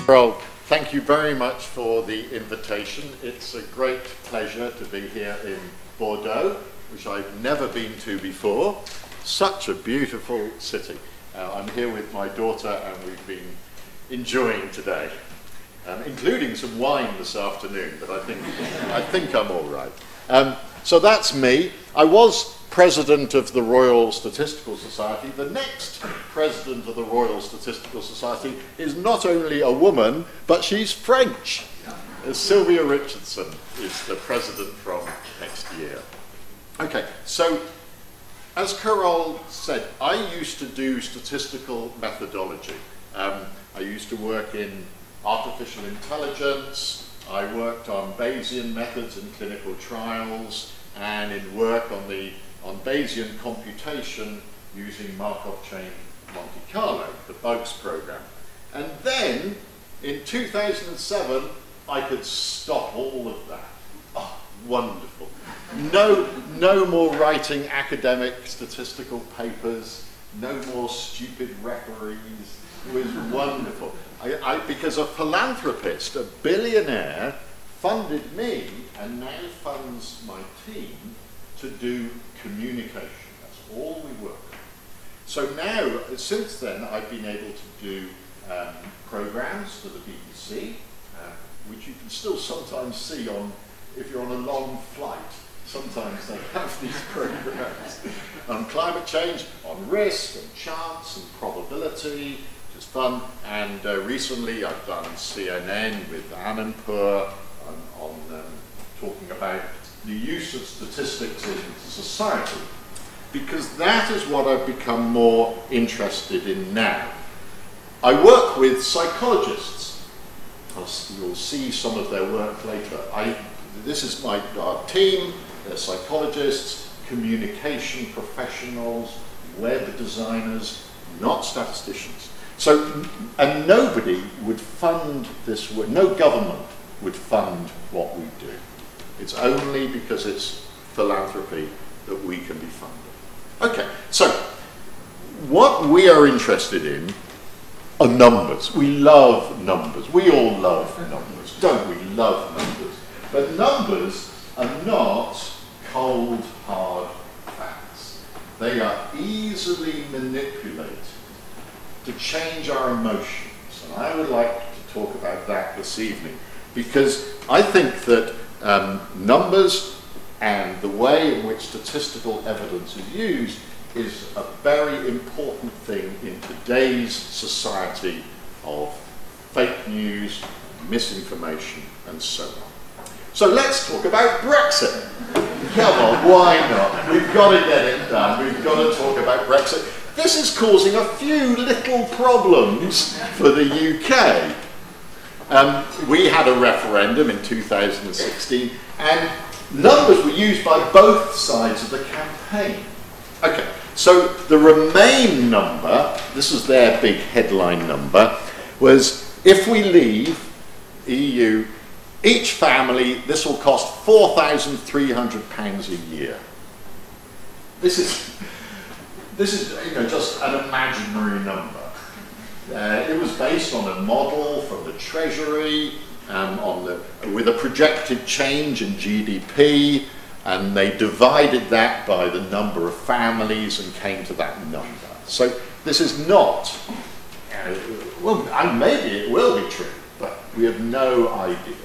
Well, thank you very much for the invitation. It's a great pleasure to be here in Bordeaux, which I've never been to before. Such a beautiful city. I'm here with my daughter and we've been enjoying today, including some wine this afternoon, but I think I'm all right. So that's me. I was President of the Royal Statistical Society. The next President of the Royal Statistical Society is not only a woman, but she's French. Sylvia Richardson is the President from next year. Okay, so as Carol said, I used to do statistical methodology. I used to work in artificial intelligence. I worked on Bayesian methods in clinical trials and in work on Bayesian computation using Markov chain Monte Carlo, the bugs program. And then in 2007, I could stop all of that. Oh, wonderful. No more writing academic statistical papers, no more stupid referees. It was wonderful. Because a philanthropist, a billionaire, funded me and now funds my team to do communication. That's all we work on. So now, since then, I've been able to do programs for the BBC, which you can still sometimes see if you're on a long flight. Sometimes they have these programs on climate change, on risk, and chance, and probability, which is fun. And recently I've done CNN with Anandpur on talking about the use of statistics in society, because that is what I've become more interested in now. I work with psychologists. You'll see some of their work later. This is our team. They're psychologists, communication professionals, web designers, not statisticians. So, and nobody would fund this work, no government would fund what we do. It's only because it's philanthropy that we can be funded. Okay, so what we are interested in are numbers. We love numbers. We all love numbers, don't we? Love numbers. But numbers are not cold, hard facts. They are easily manipulated to change our emotions. And I would like to talk about that this evening, because I think that numbers and the way in which statistical evidence is used is a very important thing in today's society of fake news, misinformation, and so on. So let's talk about Brexit. Come on, why not? We've got to get it done. We've got to talk about Brexit. This is causing a few little problems for the UK. We had a referendum in 2016, and numbers were used by both sides of the campaign. Okay, so the Remain number, this is their big headline number, was if we leave EU, each family, this will cost £4,300 a year. This is just an imaginary number. It was based on a model from the Treasury, with a projected change in GDP, and they divided that by the number of families and came to that number. So this is not, well, maybe it will be true, but we have no idea.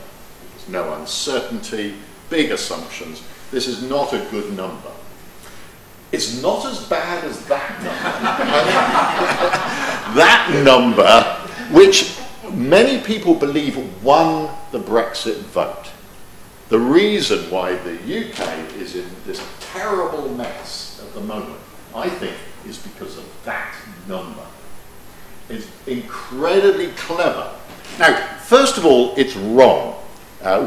There's no uncertainty, big assumptions. This is not a good number. It's not as bad as that number. That number, which many people believe won the Brexit vote. The reason why the UK is in this terrible mess at the moment, I think, is because of that number. It's incredibly clever. Now, first of all, it's wrong.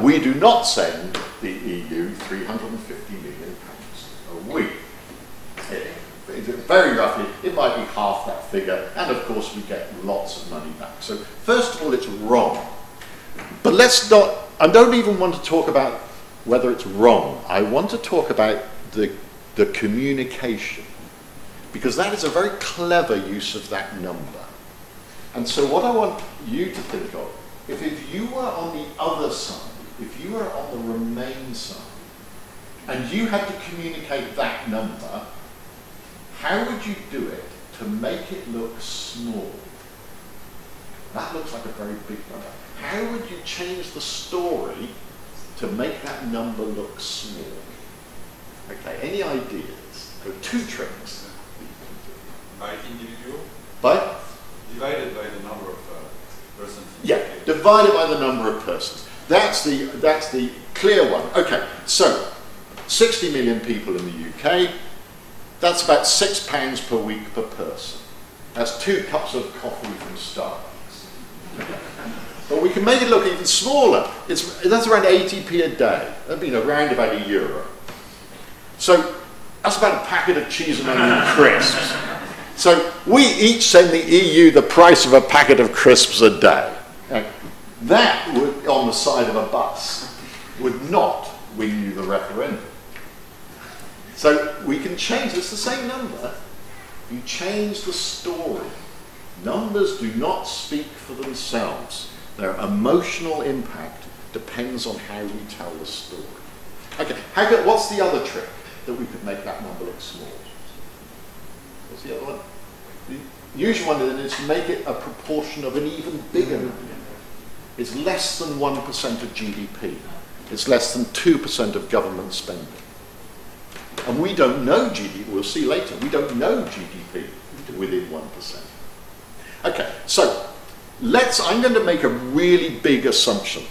We do not send the EU £350 million a week. Very roughly, it might be half that figure, and of course we get lots of money back. So first of all, it's wrong. But let's not, I don't even want to talk about whether it's wrong. I want to talk about the communication, because that is a very clever use of that number. And so what I want you to think of if you were on the other side, if you were on the remain side, and you had to communicate that number, how would you do it to make it look small? That looks like a very big number. How would you change the story to make that number look small? Okay, any ideas? There are two tricks. By individual? By? Divided by the number of persons. Yeah, divided by the number of persons. That's the clear one. Okay, so 60 million people in the UK. That's about £6 per week per person. That's 2 cups of coffee from Starbucks. But we can make it look even smaller. That's around 80p a day. That'd be around about €1. So that's about a packet of cheese and onion crisps. So we each send the EU the price of a packet of crisps a day. That would, on the side of a bus, would not win you the referendum. So we can change, it's the same number, you change the story. Numbers do not speak for themselves. Their emotional impact depends on how we tell the story. Okay, what's the other trick that we could make that number look small? What's the other one? The usual one is to make it a proportion of an even bigger number. It's less than 1% of GDP. It's less than 2% of government spending. And we don't know GDP, we'll see later, we don't know GDP within 1%. Okay, so I'm going to make a really big assumption.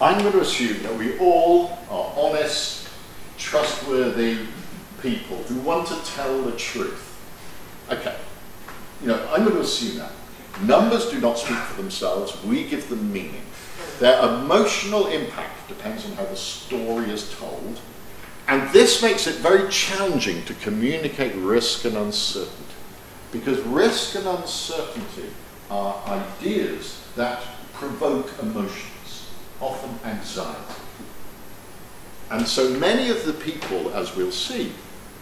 I'm going to assume that we all are honest, trustworthy people who want to tell the truth. Okay, I'm going to assume that. Numbers do not speak for themselves, we give them meaning. Their emotional impact depends on how the story is told, and this makes it very challenging to communicate risk and uncertainty, because risk and uncertainty are ideas that provoke emotions, often anxiety. And so many of the people, as we'll see,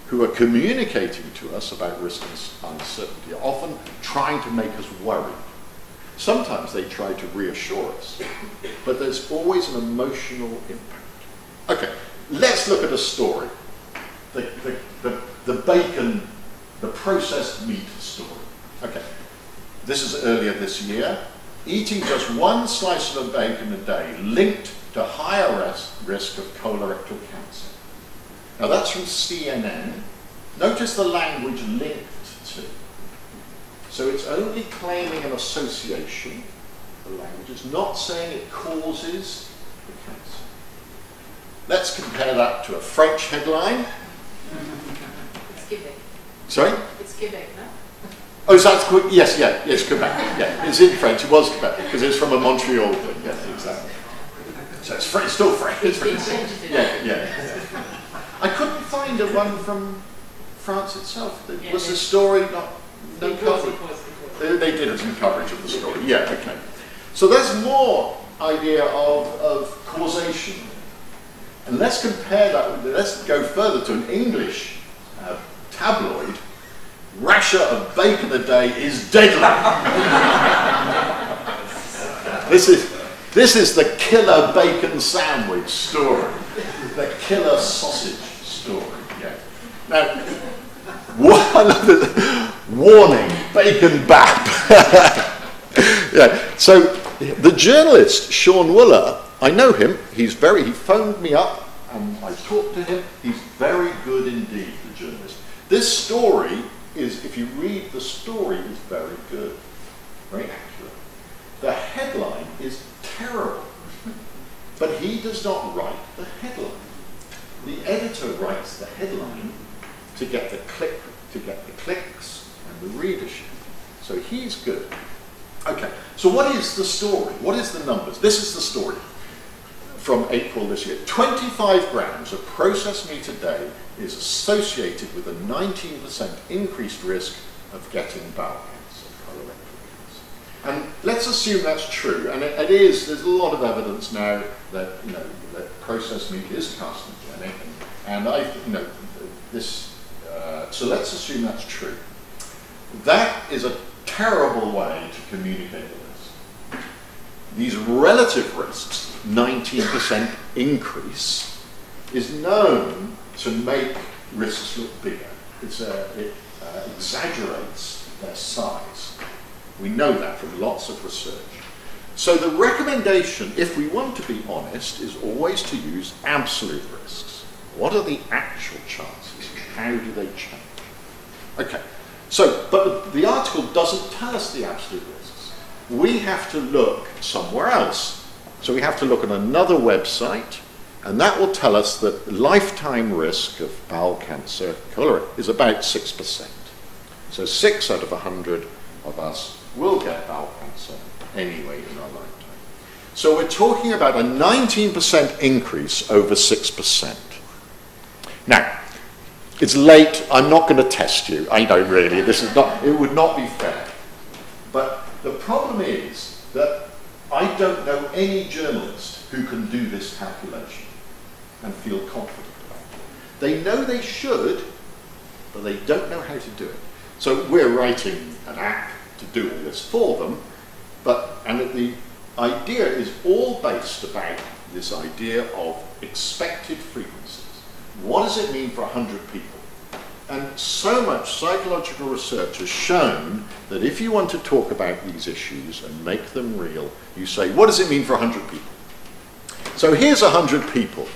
who are communicating to us about risk and uncertainty are often trying to make us worried. Sometimes they try to reassure us, but there's always an emotional impact. Okay, let's look at a story. The bacon, the processed meat story. Okay, this is earlier this year. Eating just 1 slice of bacon a day linked to higher risk of colorectal cancer. Now that's from CNN. Notice the language linked to. So it's only claiming an association. The language is not saying it causes the cancer. Let's compare that to a French headline. It's Quebec. Sorry? It's Quebec, no? Oh, is that Quebec? Yes, Quebec. Yeah, it's in French. It was Quebec because it's from a Montreal thing. Yes, exactly. So it's French, still French. Yeah. I couldn't find a one from France itself. Was the story no coverage? They did some coverage of the story. Yeah, okay. So there's more idea of causation. And let's compare that, let's go further to an English tabloid. Rasher of bacon a day is deadly. This is the killer bacon sandwich story. The killer sausage story. Yeah. Now, warning, bacon bap. Yeah. So the journalist Sean Wooler, I know him. He phoned me up and I talked to him. He's very good indeed, the journalist. This story is, if you read the story, is very good, very accurate. The headline is terrible, but he does not write the headline. The editor writes the headline to get the clicks and the readership. So he's good. Okay, so what is the story? What is the numbers? This is the story from April this year. 25 grams of processed meat a day is associated with a 19% increased risk of getting bowel cancer, colorectal cancer. And let's assume that's true, and it is. There's a lot of evidence now that that processed meat is carcinogenic, and so let's assume that's true. That is a terrible way to communicate this. these relative risks, 19% increase, is known to make risks look bigger. It exaggerates their size. We know that from lots of research. So the recommendation, if we want to be honest, is always to use absolute risks. What are the actual chances? How do they change? Okay, so, but the article doesn't tell us the absolute risks. We have to look somewhere else. So we have to look at another website, and that will tell us that the lifetime risk of bowel cancer colorectal is about 6%. So 6 out of 100 of us will get bowel cancer anyway in our lifetime. So we're talking about a 19% increase over 6%. Now, it's late, I'm not going to test you, I don't really, this is not, it would not be fair. But the problem is that I don't know any journalist who can do this calculation and feel confident about it. They know they should, but they don't know how to do it. So we're writing an app to do all this for them, and the idea is all based about this idea of expected frequencies. What does it mean for 100 people? And so much psychological research has shown that if you want to talk about these issues and make them real, you say, what does it mean for 100 people? So here's 100 people,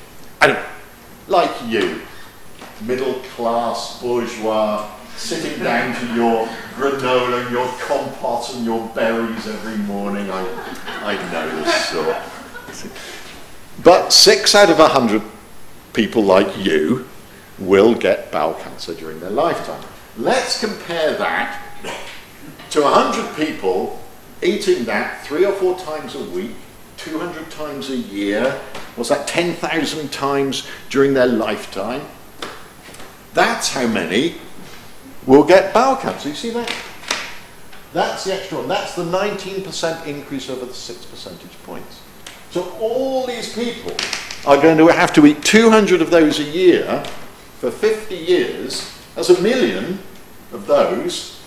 and like you, middle class, bourgeois, sitting down to your granola and your compote and your berries every morning. I know this sort. But 6 out of 100 people like you will get bowel cancer during their lifetime. Let's compare that to 100 people eating that 3 or 4 times a week, 200 times a year. What's that, 10,000 times during their lifetime? That's how many will get bowel cancer. You see that? That's the extra one. That's the 19% increase over the 6 percentage points. So all these people are going to have to eat 200 of those a year for 50 years. That's 1 million of those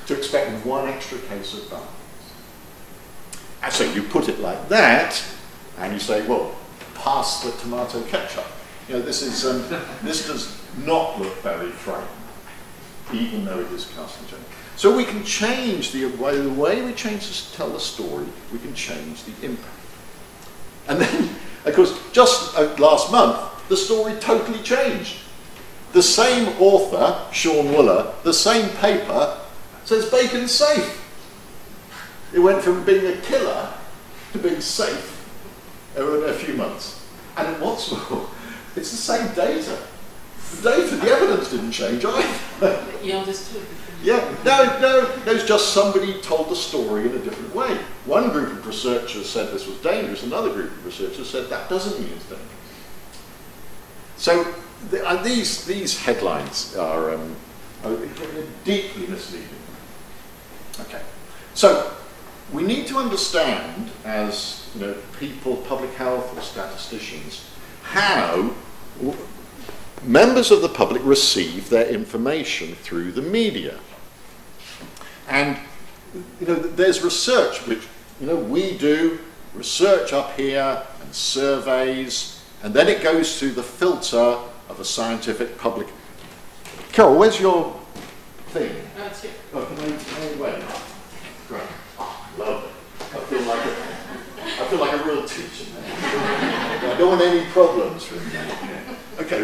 to expect 1 extra case of bowel cancer. And so you put it like that, and you say, well, pass the tomato ketchup. You know, this does not look very frightening, even though it is carcinogenic. So we can change the way we tell the story, we can change the impact. And then, of course, just last month, the story totally changed. The same author, Sean Wooler, the same paper, says bacon's safe. It went from being a killer to being safe over a few months. And what's more, it's the same data. The evidence didn't change either. You understood. Yeah, no, it's just somebody told the story in a different way. One group of researchers said this was dangerous, another group of researchers said that doesn't mean it's dangerous. So these headlines are deeply misleading. Okay, so we need to understand, as people, public health or statisticians, how members of the public receive their information through the media. And there's research which we do, research up here and surveys, and then it goes through the filter of a scientific public. Carol, where's your thing? It's here. Oh, can I wait? Great. Oh, love it. I feel like a real teacher now. I don't want any problems from that. Okay,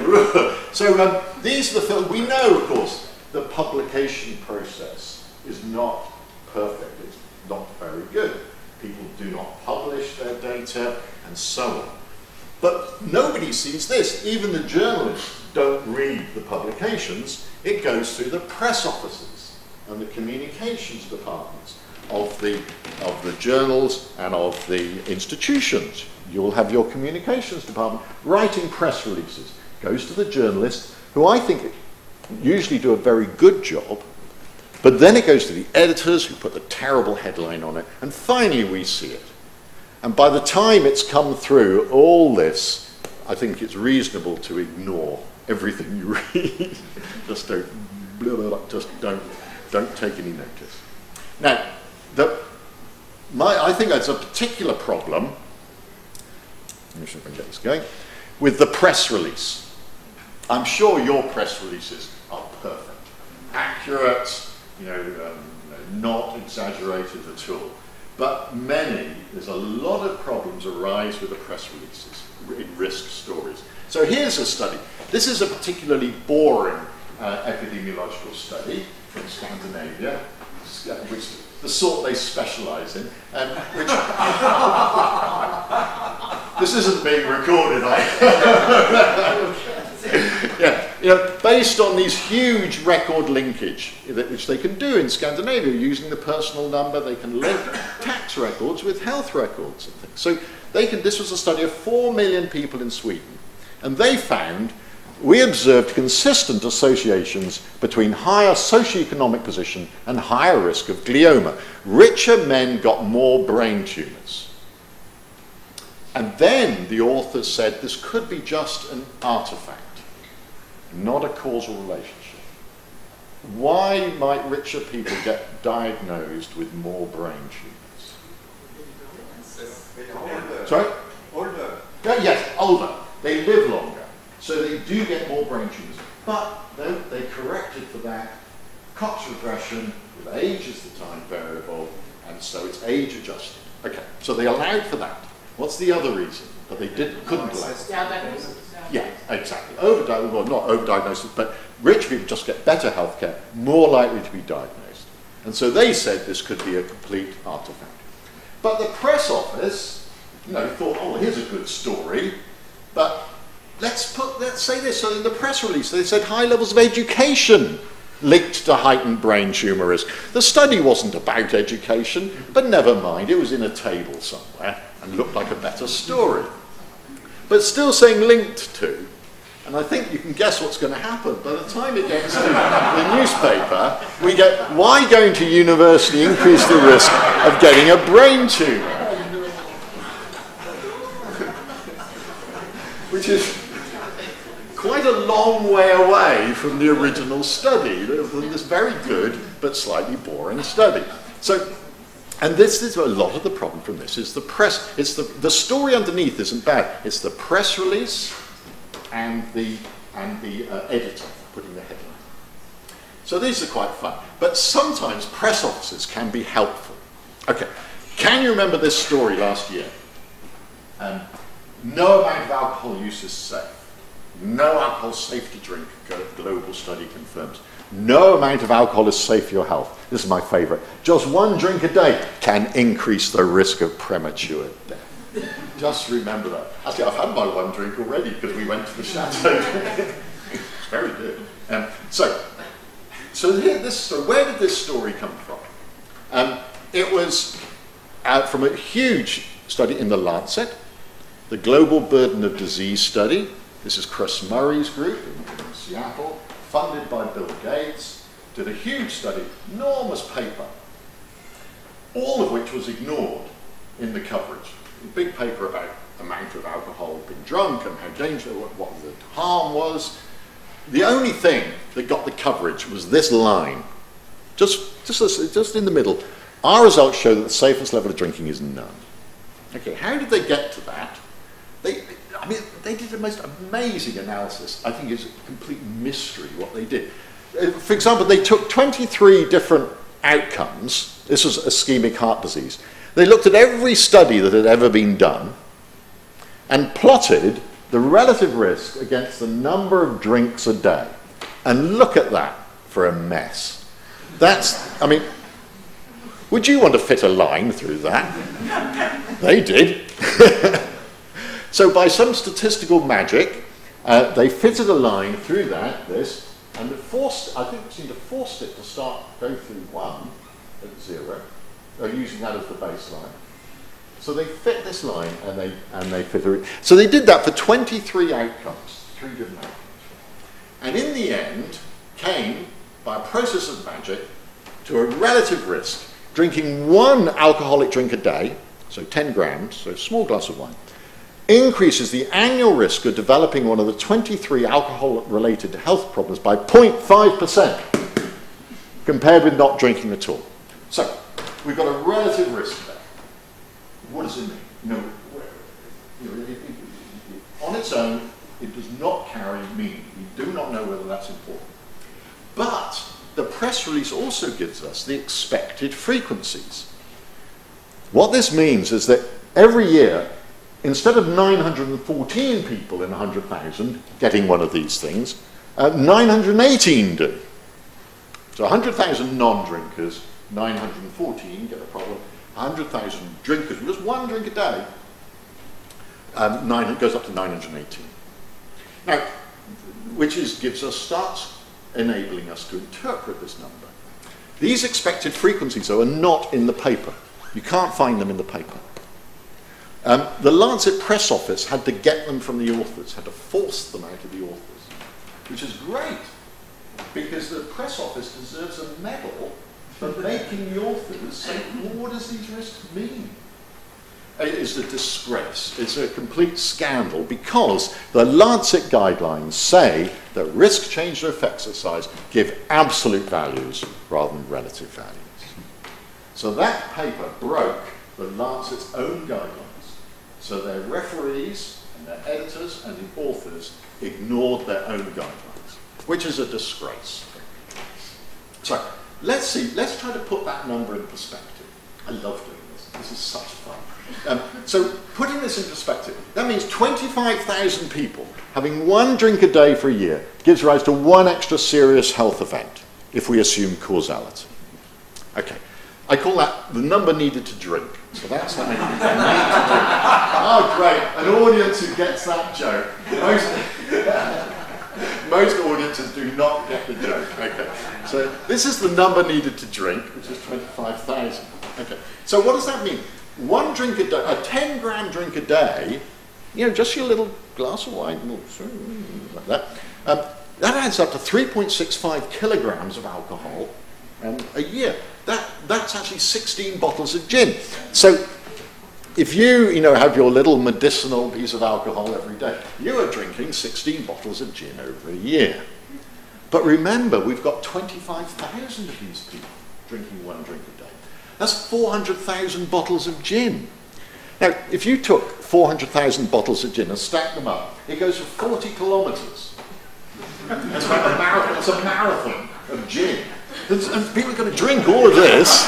so these are the films. We know, of course, the publication process is not perfect. It's not very good. People do not publish their data and so on. But nobody sees this. Even the journalists don't read the publications. It goes through the press offices and the communications departments of the journals and of the institutions. You'll have your communications department writing press releases. Goes to the journalists, who I think usually do a very good job, but then it goes to the editors, who put the terrible headline on it, and finally we see it. And by the time it's come through all this, I think it's reasonable to ignore everything you read. Just don't take any notice. Now, I think that's a particular problem, let me see if I can get this going, with the press release. I'm sure your press releases are perfect, accurate, not exaggerated at all. But there's a lot of problems arise with the press releases in risk stories. So here's a study. This is a particularly boring epidemiological study from Scandinavia, which the sort they specialise in. This isn't being recorded, based on these huge record linkage, which they can do in Scandinavia using the personal number. They can link tax records with health records and things. So this was a study of 4 million people in Sweden, and they found we observed consistent associations between higher socioeconomic position and higher risk of glioma. Richer men got more brain tumours. And then the authors said this could be just an artifact, not a causal relationship. Why might richer people get diagnosed with more brain tumours? Sorry? Older. Yes, older. They live longer. So they do get more brain tumours. But they corrected for that. Cox regression, with age as the time variable, and so it's age adjusted. Okay, so they allowed for that. What's the other reason that they couldn't allow? Yeah, exactly. Well, not overdiagnosis, but rich people just get better healthcare, more likely to be diagnosed. And so they said this could be a complete artifact. But the press office, thought, oh, here's a good story, but let's say this. So in the press release, they said high levels of education linked to heightened brain tumour risk. The study wasn't about education, but never mind, it was in a table somewhere and looked like a better story. But still saying linked to, and I think you can guess what's going to happen. By the time it gets to the newspaper, we get, why going to university increase the risk of getting a brain tumour? Which is quite a long way away from the original study, from this very good but slightly boring study. So, and this is a lot of the problem from this is the press. It's the story underneath isn't bad. It's the press release and the editor putting the headline. So these are quite fun. But sometimes press offices can be helpful. Okay, can you remember this story last year? No amount of alcohol use is safe. No alcohol safety drink global study confirms. No amount of alcohol is safe for your health. This is my favourite. Just one drink a day can increase the risk of premature death. Just remember that. Actually, I've had my one drink already because we went to the chateau. It's very good. So where did this story come from? It was from a huge study in the Lancet, the Global Burden of Disease Study. This is Chris Murray's group in Seattle, funded by Bill Gates, did a huge study, enormous paper, all of which was ignored in the coverage. A big paper about the amount of alcohol being drunk and how dangerous, what the harm was. The only thing that got the coverage was this line, just in the middle. Our results show that the safest level of drinking is none. Okay, how did they get to that? They did the most amazing analysis. I think it's a complete mystery what they did. For example, they took 23 different outcomes. This was ischemic heart disease. They looked at every study that had ever been done and plotted the relative risk against the number of drinks a day. And look at that for a mess. Would you want to fit a line through that? They did. So by some statistical magic, they fitted a line through that, and it seemed to force it to go through 1 at 0, using that as the baseline. So they fit this line, and they fit it. So they did that for 23 outcomes, 3 different outcomes. And in the end, came, by a process of magic, to a relative risk. Drinking 1 alcoholic drink a day, so 10 grams, so a small glass of wine, increases the annual risk of developing one of the 23 alcohol-related health problems by 0.5% compared with not drinking at all. So we've got a relative risk there. what does it mean? On its own, it does not carry meaning. We do not know whether that's important. But the press release also gives us the expected frequencies. What this means is that every year, instead of 914 people in 100,000 getting one of these things, 918 do. So 100,000 non-drinkers, 914 get a problem. 100,000 drinkers, just one drink a day, it goes up to 918. Now, which starts enabling us to interpret this number. These expected frequencies, though, are not in the paper. You can't find them in the paper. The Lancet press office had to get them from the authors, had to force them out of the authors, which is great, because the press office deserves a medal for making the authors say, well, what does these risks mean? It is a disgrace. It's a complete scandal, because the Lancet guidelines say that risk change of exercise give absolute values rather than relative values. So that paper broke the Lancet's own guidelines. So their referees and their editors and the authors ignored their own guidelines, which is a disgrace. So let's try to put that number in perspective. I love doing this. This is such fun. So putting this in perspective, that means 25,000 people having one drink a day for a year gives rise to one extra serious health event, if we assume causality. Okay, I call that the number needed to drink. So that's how many people need to drink. Oh, great, an audience who gets that joke. Most audiences do not get the joke. Okay, so this is the number needed to drink, which is 25,000. Okay, so what does that mean? One drink a day, a 10-gram drink a day, just your little glass of wine, like that, that adds up to 3.65 kilograms of alcohol a year. That's actually 16 bottles of gin. So if you have your little medicinal piece of alcohol every day, you are drinking 16 bottles of gin over a year. But remember, we've got 25,000 of these people drinking one drink a day. That's 400,000 bottles of gin. Now, if you took 400,000 bottles of gin and stacked them up, it goes for 40 kilometres. It's like a marathon. It's a marathon of gin. And people are going to drink all of this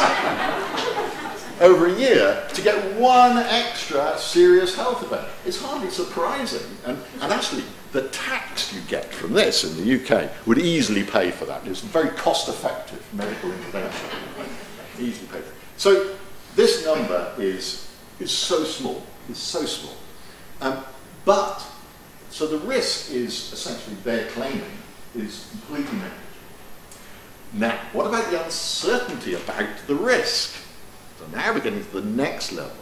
over a year to get one extra serious health event. It's hardly surprising. And actually, the tax you get from this in the UK would easily pay for that. It's very cost-effective medical intervention. Easily pay for it. So this number is so small. It's so small. So the risk is essentially they're claiming is completely negligible. Now, what about the uncertainty about the risk? So now we're getting to the next level.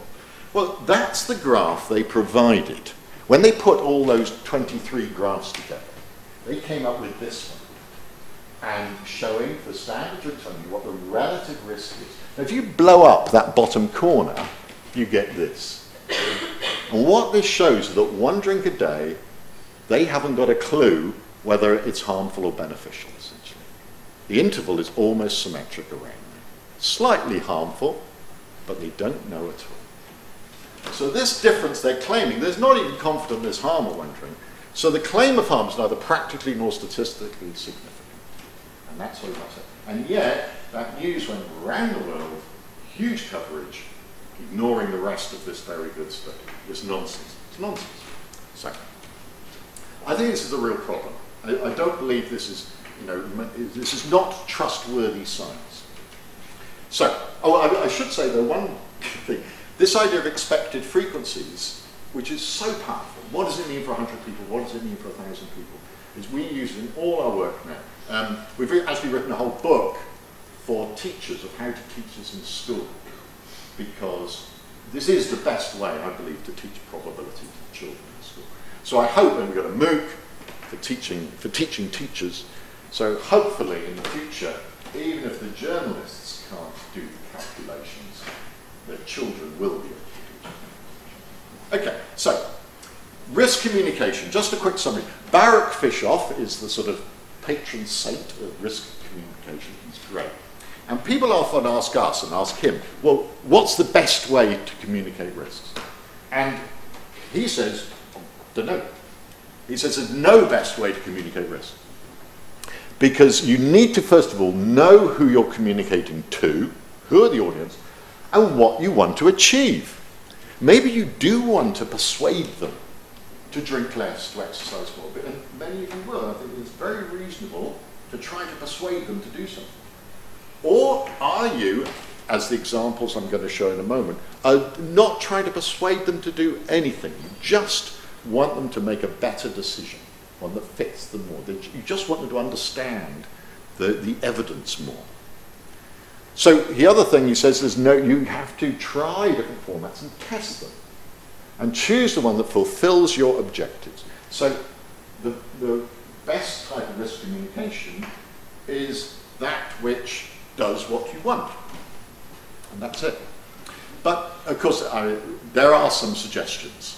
Well, that's the graph they provided. When they put all those 23 graphs together, they came up with this one, and showing for standard drinks only what the relative risk is. Now, if you blow up that bottom corner, you get this. And what this shows is that one drink a day, they haven't got a clue whether it's harmful or beneficial, essentially. The interval is almost symmetric around there. Slightly harmful, but they don't know at all. So this difference they're claiming, there's not even confident there's harm at one drink. So the claim of harm is neither practically nor statistically significant. And that's what I said. And yet, that news went around the world, huge coverage, ignoring the rest of this very good study. It's nonsense. It's nonsense. So, I think this is a real problem. I don't believe this is, this is not trustworthy science. So, I should say though, one thing. This idea of expected frequencies, which is so powerful. What does it mean for 100 people? What does it mean for 1,000 people? Is we use it in all our work now. We've actually written a whole book for teachers of how to teach this in school, because this is the best way, I believe, to teach probability to children in school. So I hope, and we've got a MOOC for teaching teachers, so hopefully in the future, even if the journalists can't do the calculations, the children will be able to do it. Okay, so risk communication, just a quick summary. Baruch Fischoff is the sort of patron saint of risk communication. He's great. And people often ask us and ask him, well, what's the best way to communicate risks? And he says, don't know. He says there's no best way to communicate risks. Because you need to, first of all, know who you're communicating to, who are the audience, and what you want to achieve. Maybe you do want to persuade them to drink less, to exercise more, and many of you will. I think it's very reasonable to try to persuade them to do something. Or are you, as the examples I'm going to show in a moment, not trying to persuade them to do anything? You just want them to make a better decision, one that fits them more. You just want them to understand the evidence more. So the other thing he says is, no, you have to try different formats and test them, and choose the one that fulfills your objectives. So the best type of risk communication is that which does what you want, and that's it. But of course, there are some suggestions.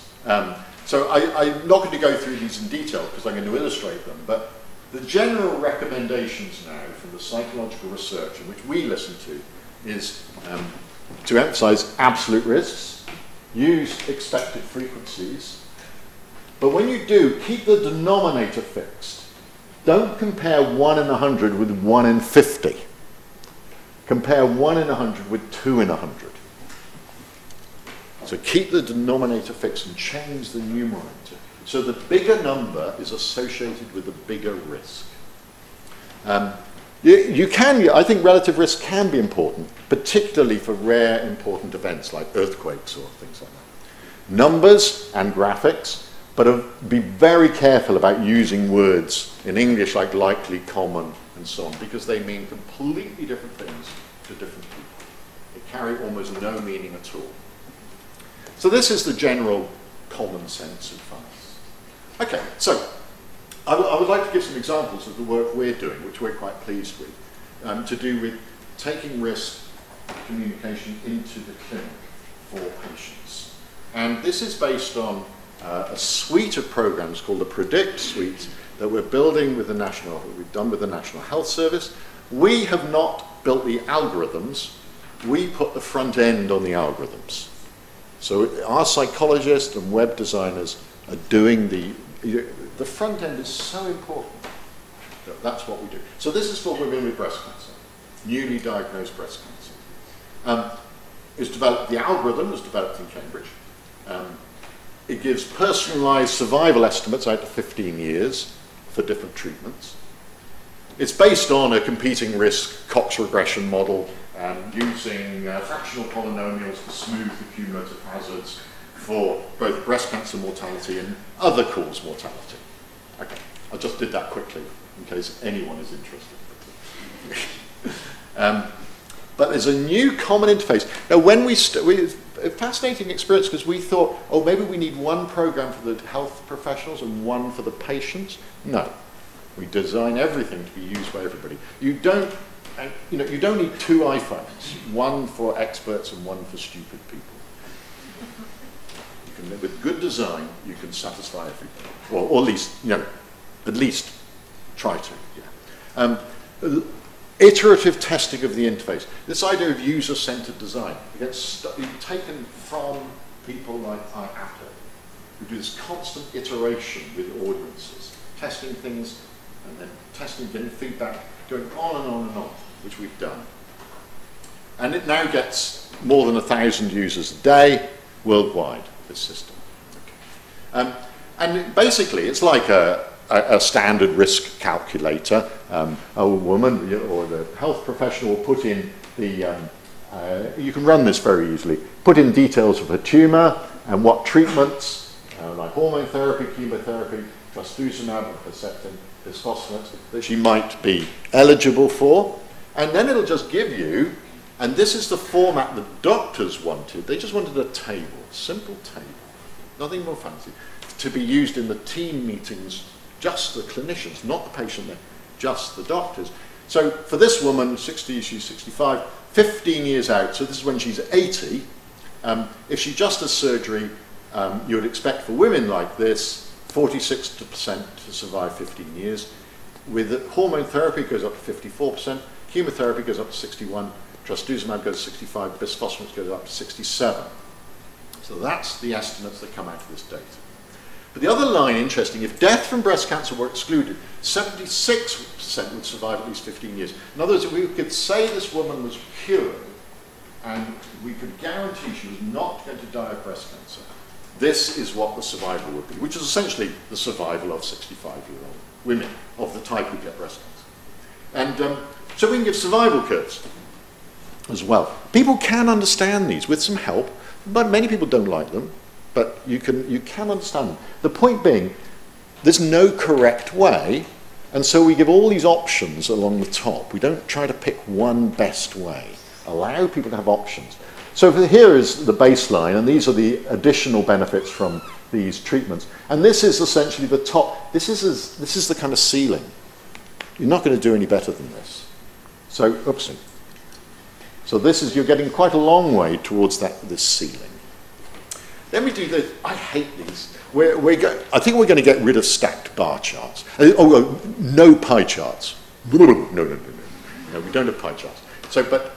So I'm not going to go through these in detail because I'm going to illustrate them, but the general recommendations now from the psychological research in which we listen to is to emphasize absolute risks, use expected frequencies, but when you do, keep the denominator fixed. Don't compare 1 in 100 with 1 in 50. Compare 1 in 100 with 2 in 100. So keep the denominator fixed and change the numerator. So the bigger number is associated with the bigger risk. I think relative risk can be important, particularly for rare important events like earthquakes or things like that. Numbers and graphics, but be very careful about using words in English like likely, common, and so on, because they mean completely different things to different people. They carry almost no meaning at all. So this is the general common sense advice. Okay, so I would like to give some examples of the work we're doing, which we're quite pleased with, to do with taking risk communication into the clinic for patients. And this is based on a suite of programs called the Predict Suite that we're building with we've done with the National Health Service. We have not built the algorithms, we put the front end on the algorithms. So our psychologists and web designers are doing the front end is so important. That's what we do. So this is for women with breast cancer, newly diagnosed breast cancer. The algorithm was developed in Cambridge. It gives personalised survival estimates out to 15 years for different treatments. It's based on a competing risk Cox regression model using fractional polynomials to smooth the cumulative hazards for both breast cancer mortality and other cause mortality. Okay, I just did that quickly in case anyone is interested. But there's a new common interface. Now, when we a fascinating experience because we thought, oh, maybe we need one program for the health professionals and one for the patients. No, we design everything to be used by everybody. You don't need 2 iPhones, one for experts and one for stupid people. With good design, you can satisfy everybody, or at least try to. Yeah. Iterative testing of the interface. This idea of user-centered design gets taken from people like Apple, who do this constant iteration with audiences, testing things and then testing, getting feedback, going on and on and on, which we've done. And it now gets more than 1,000 users a day worldwide, this system. Okay. And basically, it's like a standard risk calculator. A woman or the health professional will put in you can run this very easily, put in details of her tumour and what treatments, like hormone therapy, chemotherapy, trastuzumab, Herceptin, bisphosphonates, that she might be eligible for. And then it'll just give you, and this is the format the doctors wanted. They just wanted a table, simple table, nothing more fancy, to be used in the team meetings, just the clinicians, not the patient there, just the doctors. So for this woman, 60, she's 65, 15 years out, so this is when she's 80, if she just has surgery, you would expect for women like this, 46% to survive 15 years. With hormone therapy, it goes up to 54%. Chemotherapy goes up to 61, trastuzumab goes to 65, bisphosphonates goes up to 67. So that's the estimates that come out of this data. But the other line, interesting, if death from breast cancer were excluded, 76% would survive at least 15 years. In other words, we could say this woman was cured and we could guarantee she was not going to die of breast cancer. This is what the survival would be, which is essentially the survival of 65-year-old women of the type who get breast cancer. And so we can give survival curves as well. People can understand these with some help, but many people don't like them, but you can understand them. The point being, there's no correct way, and so we give all these options along the top. We don't try to pick one best way. Allow people to have options. So here is the baseline, and these are the additional benefits from these treatments. And this is essentially the top. This is the kind of ceiling. You're not going to do any better than this. So, oopsie. So this is, you're getting quite a long way towards this ceiling. Then we do this. I hate these. I think we're going to get rid of stacked bar charts. No pie charts. No, we don't have pie charts. So, but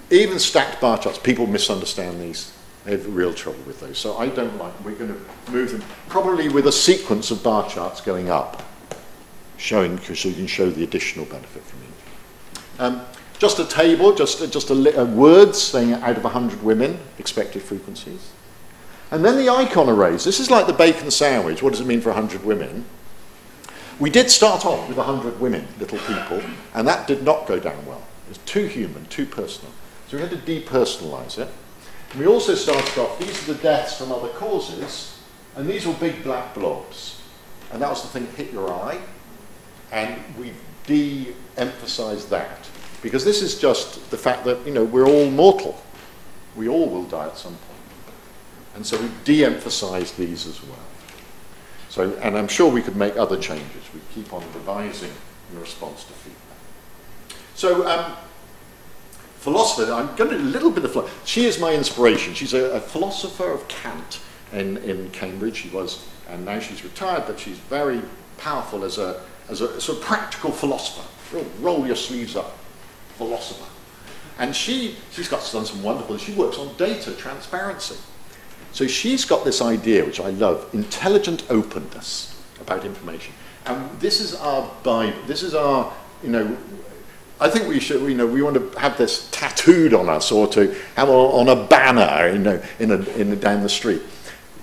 even stacked bar charts, people misunderstand these. They have real trouble with those. So I don't like them. We're going to move them, probably with a sequence of bar charts going up, showing, so you can show the additional benefit from each. Just a table, just words saying out of 100 women, expected frequencies. And then the icon arrays. This is like the bacon sandwich. What does it mean for 100 women? We did start off with 100 women, little people, and that did not go down well. It was too human, too personal. So we had to depersonalize it. And we also started off, these are the deaths from other causes, and these were big black blobs. And that was the thing that hit your eye, and we de-emphasized that. Because this is just the fact that, we're all mortal. We all will die at some point. And so we de-emphasized these as well. So, and I'm sure we could make other changes. We keep on revising in response to feedback. So, philosopher, I'm going to do a little bit of philosophy. She is my inspiration. She's a philosopher of Kant in Cambridge. She was, and now she's retired, but she's very powerful as a sort of practical philosopher. Roll your sleeves up, philosopher. And she's done some wonderful, she works on data transparency. So she's got this idea, which I love, intelligent openness about information. And this is our Bible, this is our, I think we should, we want to have this tattooed on us or to have on a banner, down the street.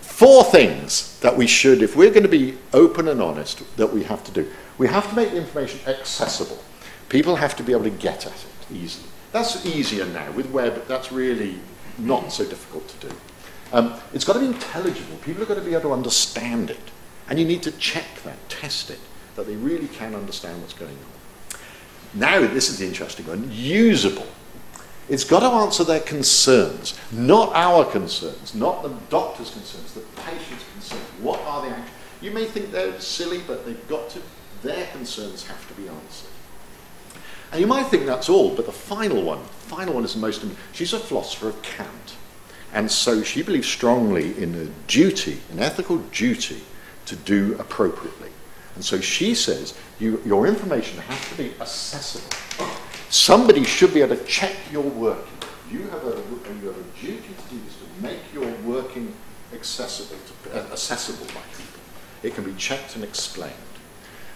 4 things that we should, if we're going to be open and honest, that we have to do. We have to make the information accessible. People have to be able to get at it easily. That's easier now. With web, that's really not so difficult to do. It's got to be intelligible. People are going to be able to understand it. And you need to check that, test it, that they really can understand what's going on. Now, this is the interesting one, usable. It's got to answer their concerns, not our concerns, not the doctor's concerns, the patient's concerns. What are they actually? You may think they're silly, but they've got to, their concerns have to be answered. And you might think that's all, but the final one is the most important. She's a philosopher of Kant. And so she believes strongly in a duty, an ethical duty, to do appropriately. And so she says, your information has to be accessible. Somebody should be able to check your working. You have a duty to do this, to make your working accessible by people. It can be checked and explained.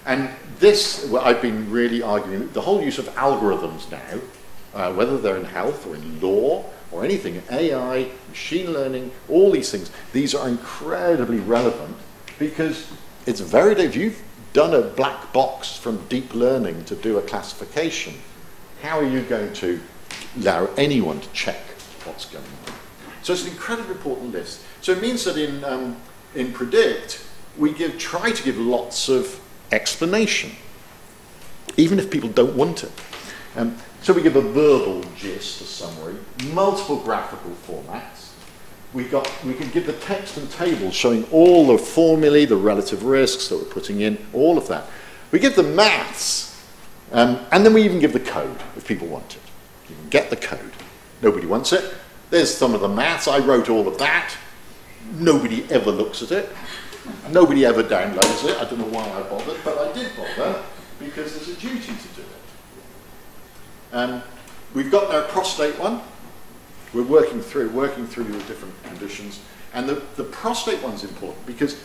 And this, I've been really arguing, the whole use of algorithms now, whether they're in health or in law or anything, AI, machine learning, all these things, these are incredibly relevant because it's very, if you've done a black box from deep learning to do a classification, how are you going to allow anyone to check what's going on? So it's an incredibly important list. So it means that in Predict, we try to give lots of explanation, even if people don't want it. So we give a verbal gist, a summary, multiple graphical formats. We can give the text and tables showing all the formulae, the relative risks that we're putting in, all of that. We give the maths, and then we even give the code if people want it. You can get the code. Nobody wants it. There's some of the maths. I wrote all of that. Nobody ever looks at it. Nobody ever downloads it. I don't know why I bothered, but I did bother because there's a duty to do it. We've got our prostate one. We're working through the different conditions. And the prostate one's important because,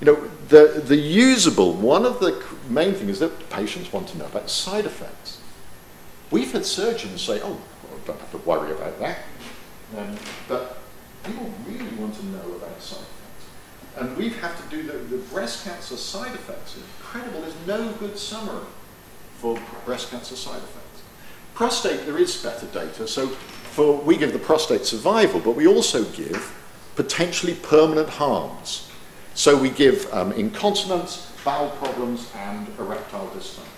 you know, the usable, one of the main things is that patients want to know about side effects. We've had surgeons say, oh, well, don't have to worry about that. But people really want to know about side effects. And we have to do the breast cancer side effects. It's incredible. There's no good summary for breast cancer side effects. Prostate, there is better data. So we give the prostate survival, but we also give potentially permanent harms. So we give incontinence, bowel problems, and erectile dysfunction.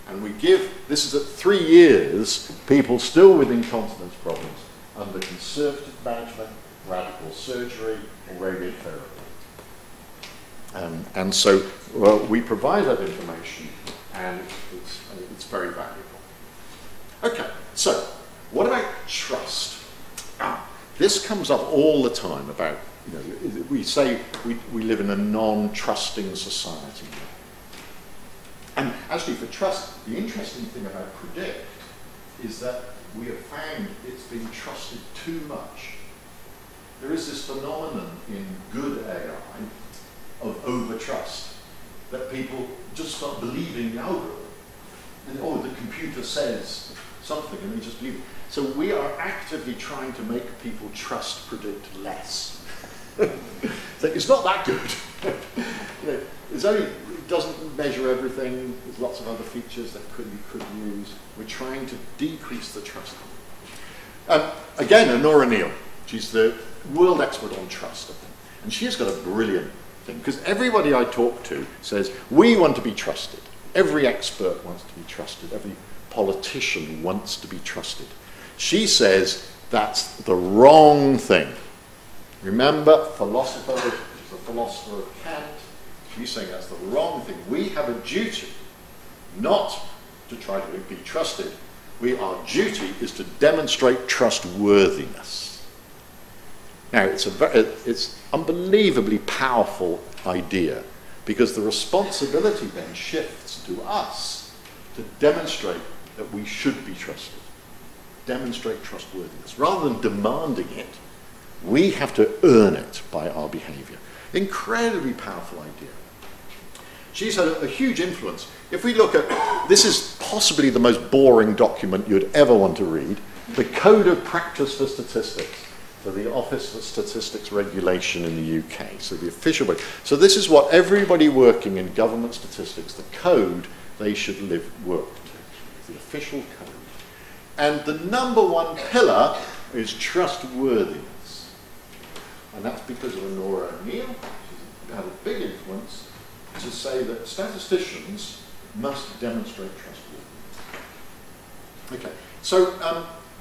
And we give, this is at 3 years, people still with incontinence problems under conservative management, radical surgery, or radiotherapy. And so we provide that information, and it's very valuable. Okay, so what about trust? This comes up all the time about, you know, we say we live in a non-trusting society. And actually for trust, the interesting thing about predict is that we have found it's been trusted too much. There is this phenomenon in good AI of over-trust, that people just start believing the algorithm. And, oh, the computer says something, and they just believe it. So we are actively trying to make people trust predict less. So it's not that good. You know, it doesn't measure everything. There's lots of other features that you could use. We're trying to decrease the trust. Again, Honora Neal. She's the world expert on trust, I think. And she's got a brilliant thing, because everybody I talk to says, we want to be trusted. Every expert wants to be trusted. Every politician wants to be trusted. She says that's the wrong thing. Remember, philosopher, she's a philosopher of Kant. She's saying that's the wrong thing. We have a duty not to try to be trusted. Our duty is to demonstrate trustworthiness. Now, it's unbelievably powerful idea, because the responsibility then shifts to us to demonstrate that we should be trusted. Demonstrate trustworthiness. Rather than demanding it, we have to earn it by our behavior. Incredibly powerful idea. She's had a huge influence. If we look at, this is possibly the most boring document you'd ever want to read, the Code of Practice for Statistics, for the Office for Statistics Regulation in the UK, so the official way. So this is what everybody working in government statistics, the code they should work to, the official code. And the number one pillar is trustworthiness. And that's because of Honora Neal. She's had a big influence to say that statisticians must demonstrate trustworthiness. Okay, so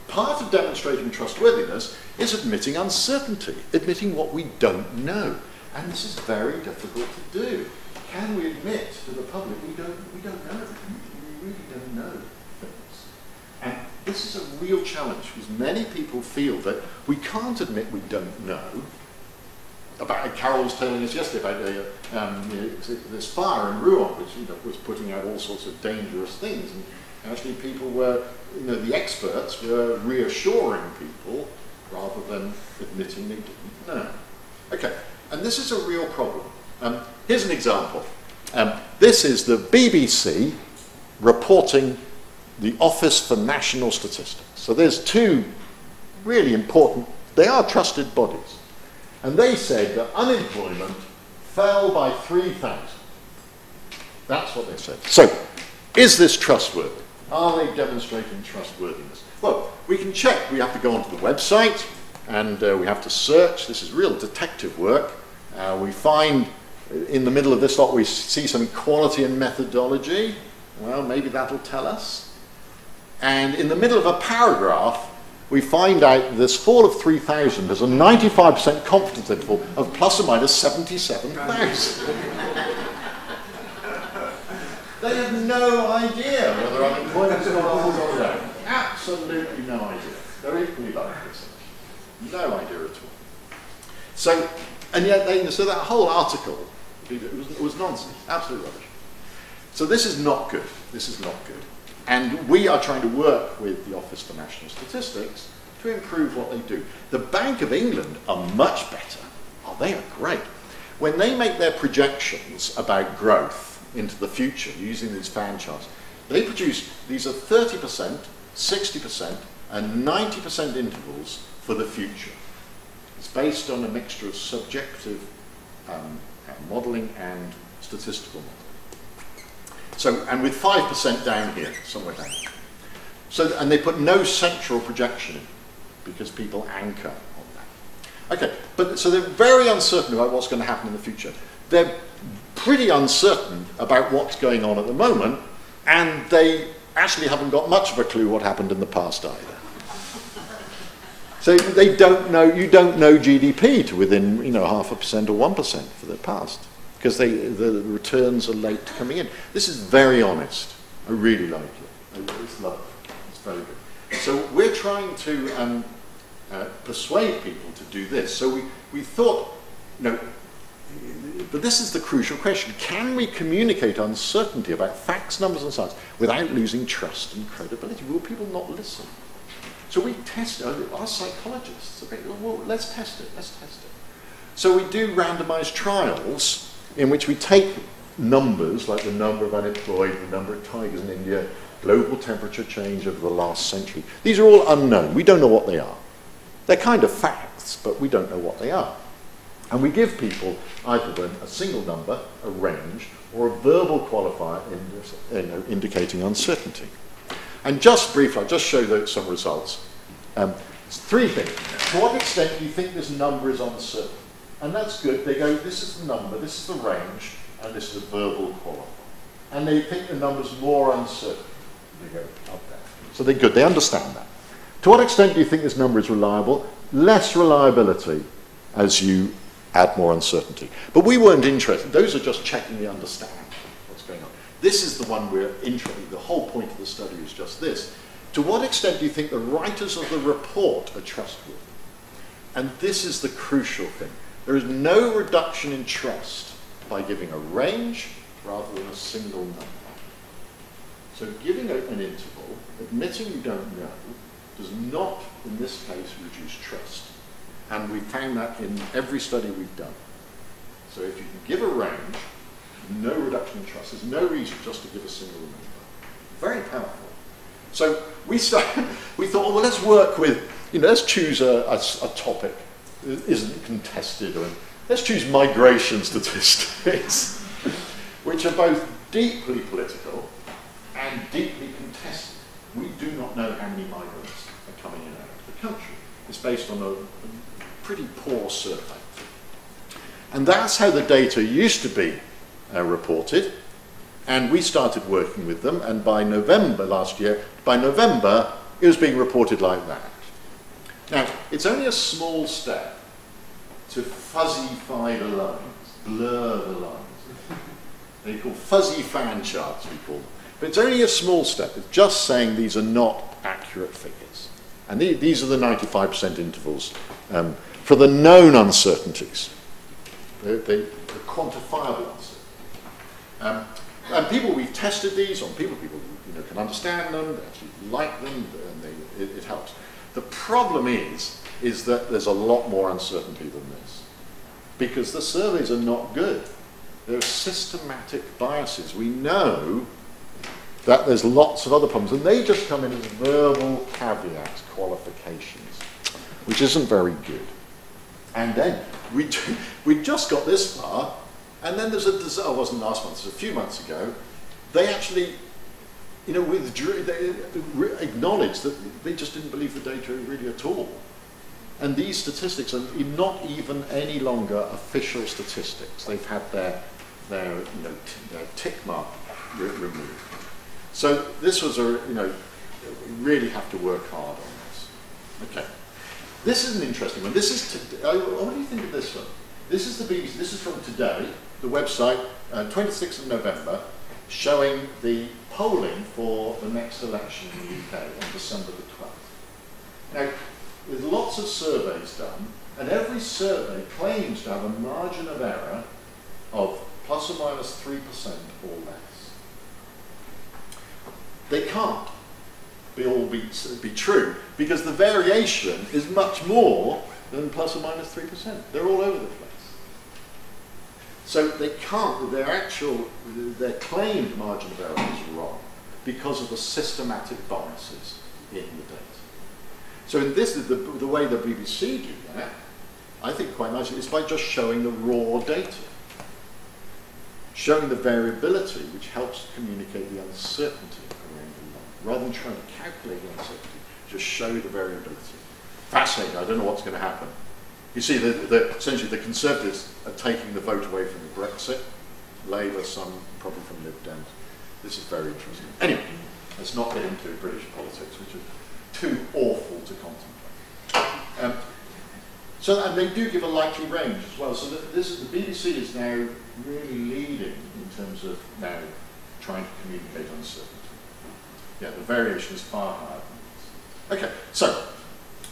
part of demonstrating trustworthiness is admitting uncertainty, admitting what we don't know. And this is very difficult to do. Can we admit to the public we don't know everything? We really don't know things. And this is a real challenge, because many people feel that we can't admit we don't know. Carol was telling us yesterday about this fire in Rouen, which was putting out all sorts of dangerous things. And actually people were, the experts were reassuring people rather than admitting they didn't know. Okay, and this is a real problem. Here's an example. This is the BBC reporting the Office for National Statistics. So there's two really important, they are trusted bodies. And they said that unemployment fell by 3,000. That's what they said. So, is this trustworthy? Are they demonstrating trustworthiness? Well, we can check. We have to go onto the website, and we have to search. This is real detective work. We find, in the middle of this lot, we see some quality and methodology. Well, maybe that'll tell us. And in the middle of a paragraph, we find out this fall of 3,000 has a 95% confidence interval of plus or minus 77,000. They have no idea whether unemployment is going up or down. Absolutely no idea. They're equally like this. No idea at all. So, and yet, so that whole article, it was nonsense, absolute rubbish. So this is not good. This is not good. And we are trying to work with the Office for National Statistics to improve what they do. The Bank of England are much better. Oh, they are great. When they make their projections about growth into the future using these fan charts, they produce, these are 30%, 60%, and 90% intervals for the future. It's based on a mixture of subjective modelling and statistical modelling. So, and with 5% down here, somewhere down here. So, and they put no central projection in because people anchor on that. Okay, but so they're very uncertain about what's going to happen in the future. They're pretty uncertain about what's going on at the moment, and they actually haven't got much of a clue what happened in the past either. So they don't know, you don't know GDP to within 0.5% or 1% for the past, because the returns are late coming in. This is very honest. I really like it. I just love it. It's very good. So we're trying to persuade people to do this. So we thought, but this is the crucial question. Can we communicate uncertainty about facts, numbers and science without losing trust and credibility? Will people not listen? So we test, our psychologists, well, let's test it. So we do randomized trials in which we take numbers, like the number of unemployed, the number of tigers in India, global temperature change over the last century. These are all unknown. We don't know what they are. They're kind of facts, but we don't know what they are. And we give people either a single number, a range, or a verbal qualifier indicating uncertainty. And just briefly, I'll just show you some results. Three things. To what extent do you think this number is uncertain? And that's good. They go, this is the number, this is the range, and this is a verbal qualifier. And they think the number's more uncertain. They go up there. So they're good. They understand that. To what extent do you think this number is reliable? Less reliability as you add more uncertainty. But we weren't interested. Those are just checking the understanding of what's going on. This is the one we're interested in. The whole point of the study is just this. To what extent do you think the writers of the report are trustworthy? And this is the crucial thing. There is no reduction in trust by giving a range rather than a single number. So giving an interval, admitting you don't know, does not, in this case, reduce trust. And we found that in every study we've done. So if you can give a range, no reduction in trust. There's no reason just to give a single number. Very powerful. So we thought, well, let's work with, let's choose a topic that isn't contested. Let's choose migration statistics, which are both deeply political and deeply contested. We do not know how many migrants are coming in and out of the country. It's based on a pretty poor survey. And that's how the data used to be reported. And we started working with them, and by November last year, it was being reported like that. Now, it's only a small step to fuzzify the lines, blur the lines. They're called fuzzy fan charts, we call them. But it's only a small step. It's just saying these are not accurate figures. And these are the 95% intervals for the known uncertainties. They're quantifiable uncertainties. And people, we've tested these on people can understand them, they actually like them, and it helps. The problem is that there's a lot more uncertainty than this, because the surveys are not good. There are systematic biases. We know that there's lots of other problems, and they just come in as verbal caveats, qualifications, which isn't very good. And then we just got this far, and then there's it wasn't last month, it was a few months ago, they actually withdrew, they acknowledged that they just didn't believe the data really at all. And these statistics are not even any longer official statistics. They've had their tick mark removed. So this was we really have to work hard on this. Okay. This is an interesting one. This is, what do you think of this one? This is the BBC, this is from today, the website, 26th of November, showing the polling for the next election in the UK on December the 12th. Now, there's lots of surveys done, and every survey claims to have a margin of error of plus or minus 3% or less. they can't be true, because the variation is much more than plus or minus 3%. They're all over the place. So they can't, their claimed margin of error is wrong because of the systematic biases in the data. So in this, the way the BBC do that, I think quite nicely, is by just showing the raw data. Showing the variability, which helps to communicate the uncertainty around the line. Rather than trying to calculate the uncertainty, just show the variability. Fascinating, I don't know what's going to happen. You see, essentially the Conservatives are taking the vote away from the Brexit, Labour, some probably from Lib Dems. This is very interesting. Anyway, let's not get into British politics, which are too awful to contemplate. And they do give a likely range as well. So the BBC is now really leading in terms of now trying to communicate uncertainty. Yeah, the variation is far higher than this. Okay, so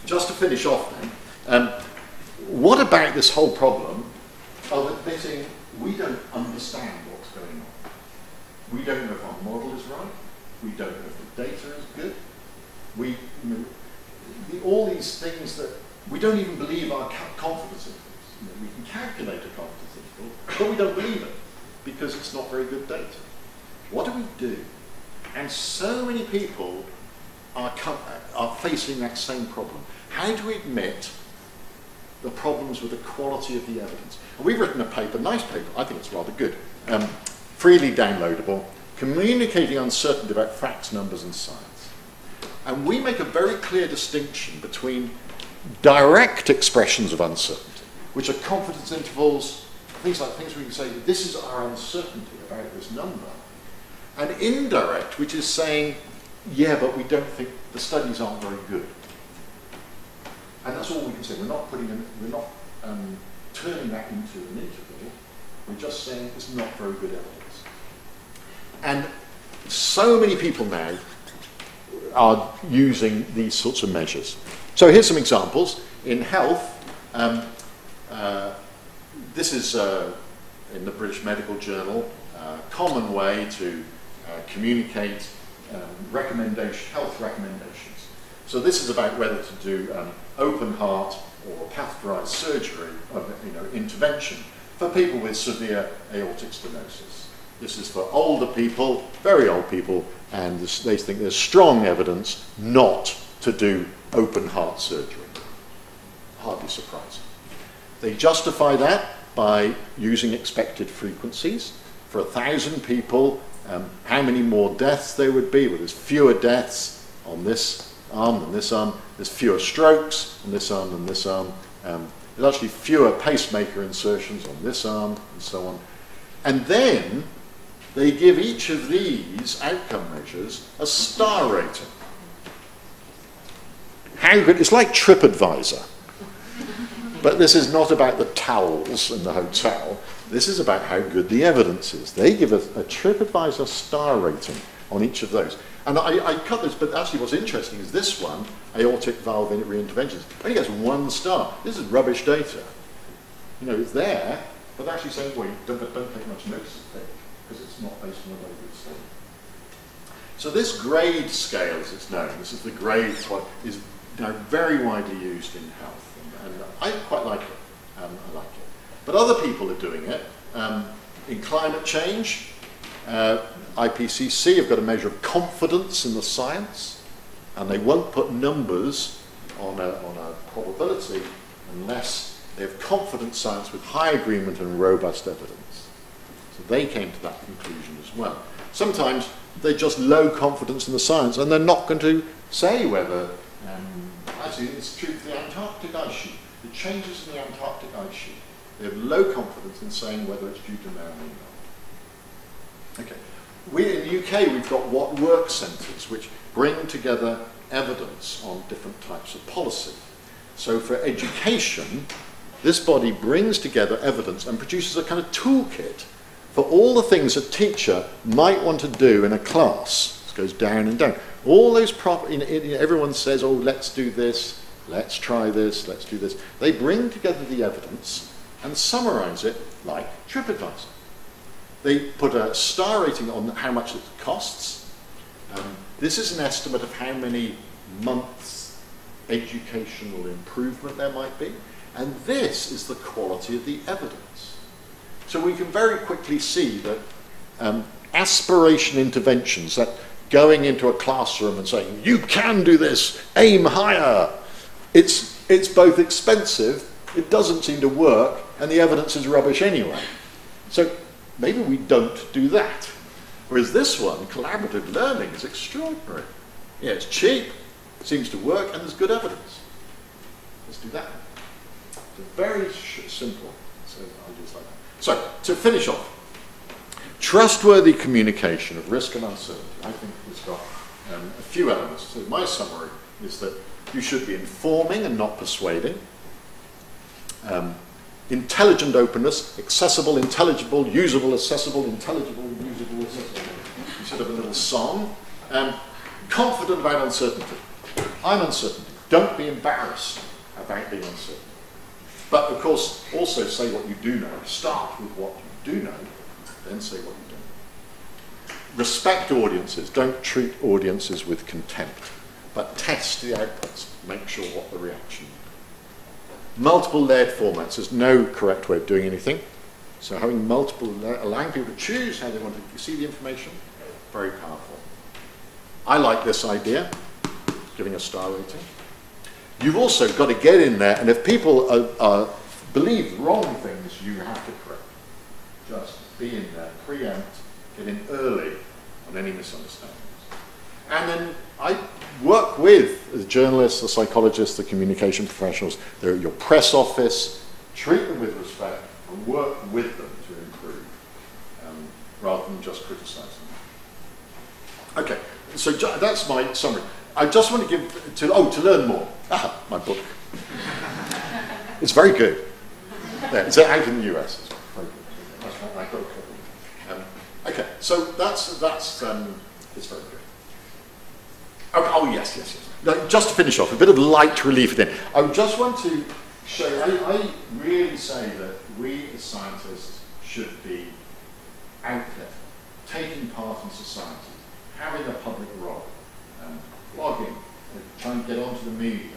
just to finish off then, what about this whole problem of admitting we don't understand what's going on? We don't know if our model is right. We don't know if the data is good. All these things that we don't even believe our confidence intervals. We can calculate a confidence interval, but we don't believe it because it's not very good data. What do we do? And so many people are facing that same problem. How do we admit the problems with the quality of the evidence? And we've written a paper, nice paper, I think it's rather good, freely downloadable, communicating uncertainty about facts, numbers and science. And we make a very clear distinction between direct expressions of uncertainty, which are confidence intervals, things we can say, this is our uncertainty about this number, and indirect, which is saying, yeah, but we don't think the studies aren't very good. And that's all we can say. We're not turning that into an interval. We're just saying it's not very good evidence. And so many people now are using these sorts of measures. So here's some examples. In health, this is in the British Medical Journal, a common way to communicate health recommendations. So this is about whether to do open heart or catheterized surgery, intervention for people with severe aortic stenosis. This is for older people, very old people, and they think there's strong evidence not to do open heart surgery. Hardly surprising. They justify that by using expected frequencies. For 1,000 people, how many more deaths there would be? Well, there's fewer deaths on this arm than this arm. There's fewer strokes on this arm than this arm. There's actually fewer pacemaker insertions on this arm, and so on. And then they give each of these outcome measures a star rating. How good? It's like TripAdvisor. But this is not about the towels in the hotel. This is about how good the evidence is. They give a TripAdvisor star rating on each of those. And I cut this, but actually what's interesting is this one, aortic valve reinterventions, only gets 1 star. This is rubbish data. It's there, but they're actually saying, well, don't take much notice of it, because it's not based on a very good study. So this grade scale, as it's known, this is the grade one, is now very widely used in health. And I quite like it. I like it. But other people are doing it. In climate change, IPCC have got a measure of confidence in the science, and they won't put numbers on a probability unless they have confident science with high agreement and robust evidence. So they came to that conclusion as well. Sometimes they're just low confidence in the science, and they're not going to say whether. Actually, it's true for the Antarctic ice sheet. The changes in the Antarctic ice sheet, they have low confidence in saying whether it's due to man or not. Okay. In the UK, we've got what work centres, which bring together evidence on different types of policy. So for education, this body brings together evidence and produces a kind of toolkit for all the things a teacher might want to do in a class. This goes down and down. All those everyone says, oh, let's do this, let's try this, let's do this. They bring together the evidence and summarise it like TripAdvisor. They put a star rating on how much it costs. This is an estimate of how many months educational improvement there might be, and this is the quality of the evidence. So we can very quickly see that aspiration interventions, that going into a classroom and saying, you can do this, aim higher, it's both expensive, it doesn't seem to work, and the evidence is rubbish anyway. So maybe we don't do that. Whereas this one, collaborative learning, is extraordinary. Yeah, it's cheap, seems to work, and there's good evidence. Let's do that. It's very simple. So I'll do this like that. So, to finish off, trustworthy communication of risk and uncertainty. I think it's got a few elements. So my summary is that you should be informing and not persuading. Intelligent openness, accessible, intelligible, usable, accessible, intelligible, usable, accessible. You should have a little song. Confident about uncertainty. I'm uncertain. Don't be embarrassed about being uncertain. But of course, also say what you do know. Start with what you do know, then say what you don't. Respect audiences. Don't treat audiences with contempt. But test the outputs. Make sure what the reaction is. Multiple layered formats. There's no correct way of doing anything. So having multiple, allowing people to choose how they want to see the information, very powerful. I like this idea, giving a star rating. You've also got to get in there, and if people believe wrong things, you have to correct. Just be in there, preempt, get in early on any misunderstandings. And then I work with the journalists, the psychologists, the communication professionals, your press office, treat them with respect, and work with them to improve, rather than just criticize them. Okay, so that's my summary. I just want to give, to learn more. Ah, my book. It's very good. Yeah, it's out in the US. It's very good. That's what I got a okay, so that's it's very good. Oh yes. Now, just to finish off, a bit of light relief then. I just want to show, I really say that we as scientists should be out there, taking part in society, having a public role, blogging, trying to get onto the media.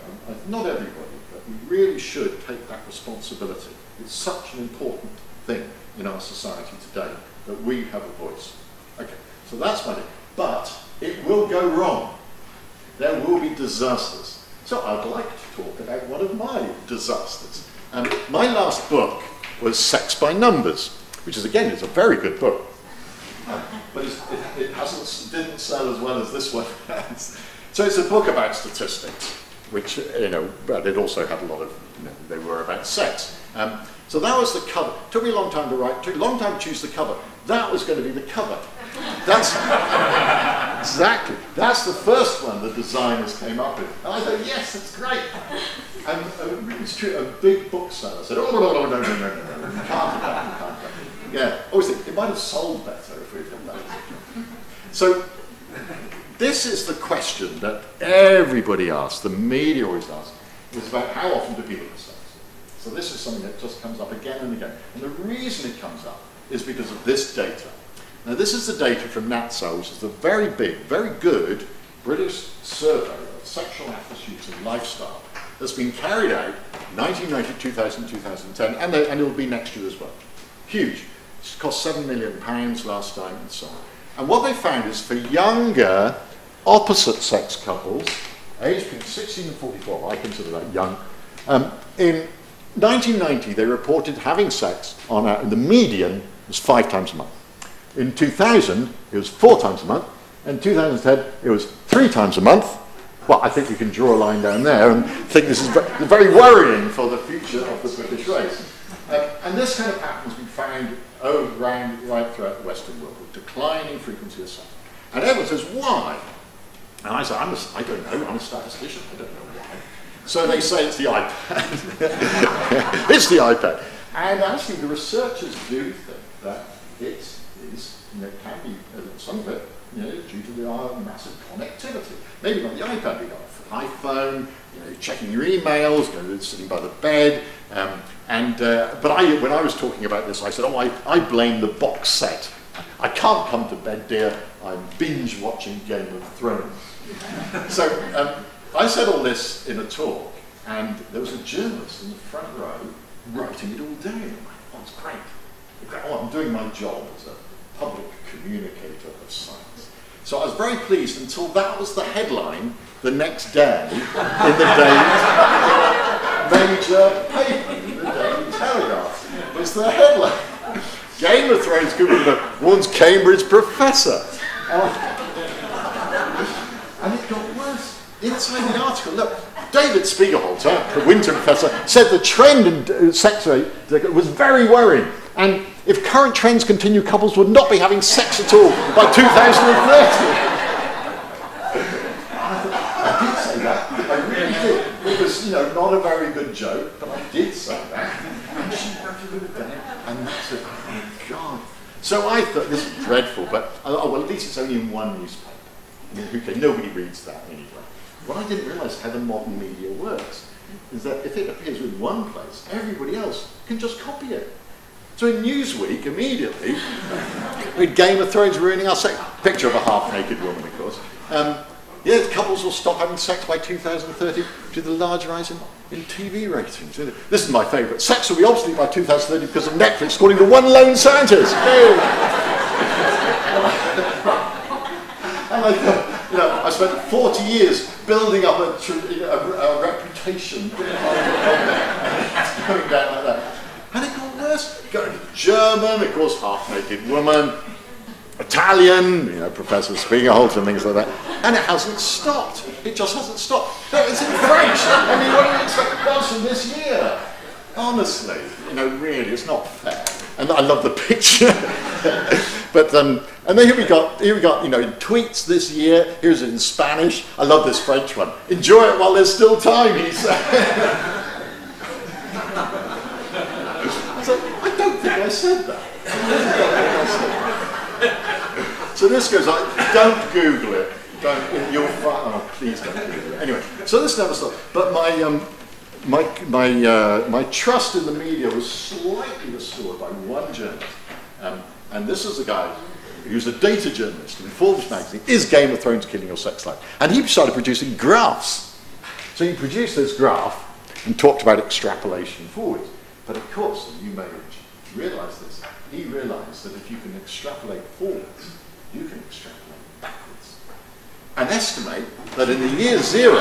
Not everybody, but we really should take that responsibility. It's such an important thing in our society today that we have a voice. Okay, so that's my thing. But it will go wrong. There will be disasters. So I'd like to talk about one of my disasters. My last book was Sex by Numbers, which is, again, it's a very good book. But it didn't sell as well as this one has. So it's a book about statistics, which, but it also had a lot of, they were about sex. So that was the cover. It took me a long time to write, it took a long time to choose the cover. That was going to be the cover. That's exactly. That's the first one the designers came up with. And I thought, yes, that's great. And it's true, a big bookseller said, oh, no, you can't do that, you can't do that. Yeah, always think, it might have sold better if we'd done that. So, this is the question that everybody asks, the media always asks, is about how often do people have sex? So this is something that just comes up again and again. And the reason it comes up is because of this data. Now this is the data from NatSal, which is the very big, very good British survey of sexual attitudes and lifestyle that's been carried out 1990, 2000, 2010, and it will be next year as well. Huge. It cost £7 million last time and so on. And what they found is for younger, opposite-sex couples, aged between 16 and 44, I consider that young, in 1990 they reported having sex on the median was 5 times a month. In 2000 it was 4 times a month. In 2010 it was 3 times a month. Well, I think you can draw a line down there and think this is very worrying for the future of the British race. And this kind of pattern has been found right throughout the Western world, with declining frequency of sex. And everyone says, why? And I say, I don't know, I'm a statistician, I don't know why. So they say it's the iPad. It's the iPad. And actually the researchers do think that it can be, some of it, due to the massive connectivity. Maybe not the iPad, you got an iPhone, checking your emails, sitting by the bed. But when I was talking about this, I said, I blame the box set. I can't come to bed, dear, I'm binge watching Game of Thrones. So I said all this in a talk, and there was a journalist in the front row writing it all down. Oh, it's great. Oh, I'm doing my job as a public communicator of science. So I was very pleased until that was the headline the next day in the major paper, in the Daily Telegraph. It was the headline. Game of Thrones warns Cambridge professor. And it got worse. Inside the article, look, David SPIEGELHALTER, the Winton professor, said the trend in sex rate was very worrying. And if current trends continue, couples would not be having sex at all by 2030. I did say that. I really did. It was, not a very good joke, but I did say that. And she wrote it down, and that's it. Oh my God. So I thought, this is dreadful, but well, at least it's only in one newspaper. I mean, okay, nobody reads that anyway. What I didn't realise how the modern media works is that if it appears in one place, everybody else can just copy it. So in Newsweek, immediately, with Game of Thrones ruining our sex, picture of a half-naked woman, of course. Yeah, couples will stop having sex by 2030 due to the large rise in TV ratings. This is my favourite. Sex will be obsolete by 2030 because of Netflix, according to one lone scientist. And I thought, I spent 40 years building up a reputation going down like that. And it got worse. Going German, of course, half-naked woman, Italian, Professor SPIEGELHALTER and things like that. And it hasn't stopped. It just hasn't stopped. It's in French. I mean, what do you expect it does from this year? Honestly, really, it's not fair. And I love the picture. But and then here we got, in tweets this year. Here's it in Spanish. I love this French one. Enjoy it while there's still time, he said. So I don't think I said that. So this goes like, don't Google it. You'll find. Oh, please don't Google it. Anyway, so this never stopped. But my trust in the media was slightly restored by one journalist. And this is a guy who's a data journalist in Forbes magazine. Is Game of Thrones killing your sex life? And he started producing graphs. So he produced this graph and talked about extrapolation forwards. But of course, and you may realise this, he realised that if you can extrapolate forwards, you can extrapolate backwards. And estimate that in the year 0,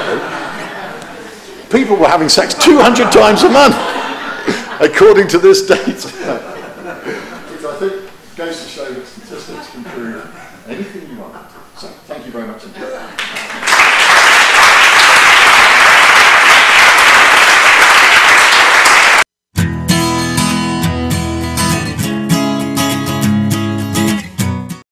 people were having sex 200 times a month, according to this data.